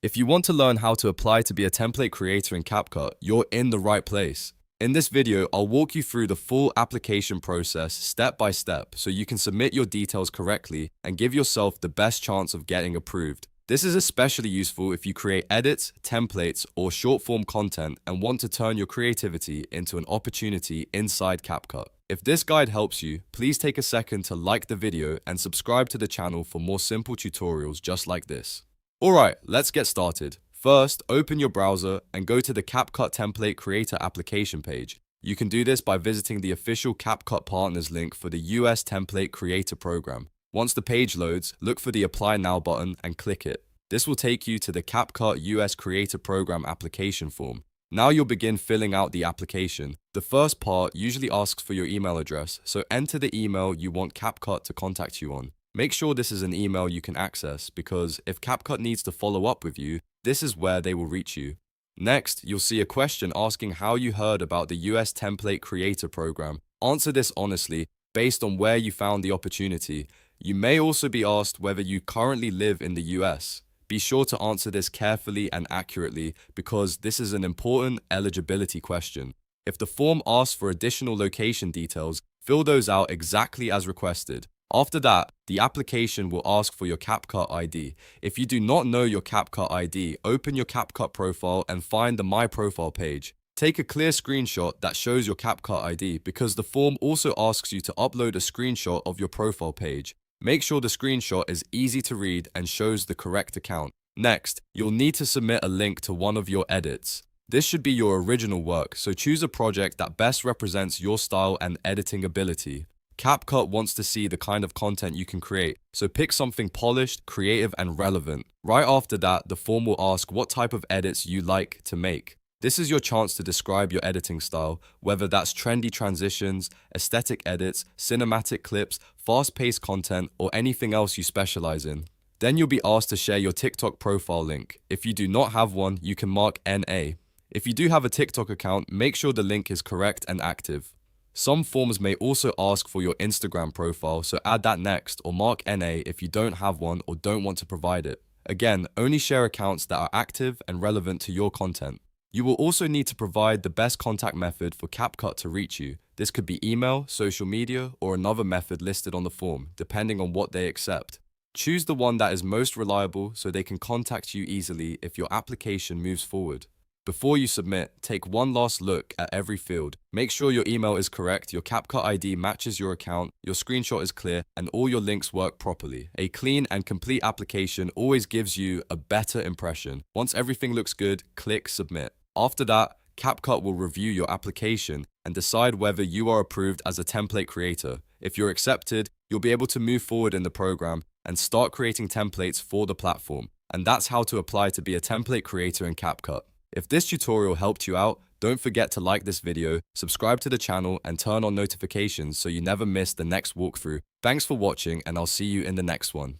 If you want to learn how to apply to be a template creator in CapCut, you're in the right place. In this video, I'll walk you through the full application process step by step so you can submit your details correctly and give yourself the best chance of getting approved. This is especially useful if you create edits, templates, or short-form content and want to turn your creativity into an opportunity inside CapCut. If this guide helps you, please take a second to like the video and subscribe to the channel for more simple tutorials just like this. Alright, let's get started. First, open your browser and go to the CapCut Template Creator application page. You can do this by visiting the official CapCut Partners link for the US Template Creator program. Once the page loads, look for the Apply Now button and click it. This will take you to the CapCut US Creator Program application form. Now you'll begin filling out the application. The first part usually asks for your email address, so enter the email you want CapCut to contact you on. Make sure this is an email you can access because if CapCut needs to follow up with you, this is where they will reach you. Next, you'll see a question asking how you heard about the US Template Creator Program. Answer this honestly, based on where you found the opportunity. You may also be asked whether you currently live in the US. Be sure to answer this carefully and accurately because this is an important eligibility question. If the form asks for additional location details, fill those out exactly as requested. After that, the application will ask for your CapCut ID. If you do not know your CapCut ID, open your CapCut profile and find the My Profile page. Take a clear screenshot that shows your CapCut ID because the form also asks you to upload a screenshot of your profile page. Make sure the screenshot is easy to read and shows the correct account. Next, you'll need to submit a link to one of your edits. This should be your original work, so choose a project that best represents your style and editing ability. CapCut wants to see the kind of content you can create, so pick something polished, creative, and relevant. Right after that, the form will ask what type of edits you like to make. This is your chance to describe your editing style, whether that's trendy transitions, aesthetic edits, cinematic clips, fast-paced content, or anything else you specialize in. Then you'll be asked to share your TikTok profile link. If you do not have one, you can mark NA. If you do have a TikTok account, make sure the link is correct and active. Some forms may also ask for your Instagram profile, so add that next or mark NA if you don't have one or don't want to provide it. Again, only share accounts that are active and relevant to your content. You will also need to provide the best contact method for CapCut to reach you. This could be email, social media, or another method listed on the form, depending on what they accept. Choose the one that is most reliable so they can contact you easily if your application moves forward. Before you submit, take one last look at every field. Make sure your email is correct, your CapCut ID matches your account, your screenshot is clear, and all your links work properly. A clean and complete application always gives you a better impression. Once everything looks good, click Submit. After that, CapCut will review your application and decide whether you are approved as a template creator. If you're accepted, you'll be able to move forward in the program and start creating templates for the platform. And that's how to apply to be a template creator in CapCut. If this tutorial helped you out, don't forget to like this video, subscribe to the channel, and turn on notifications so you never miss the next walkthrough. Thanks for watching, and I'll see you in the next one.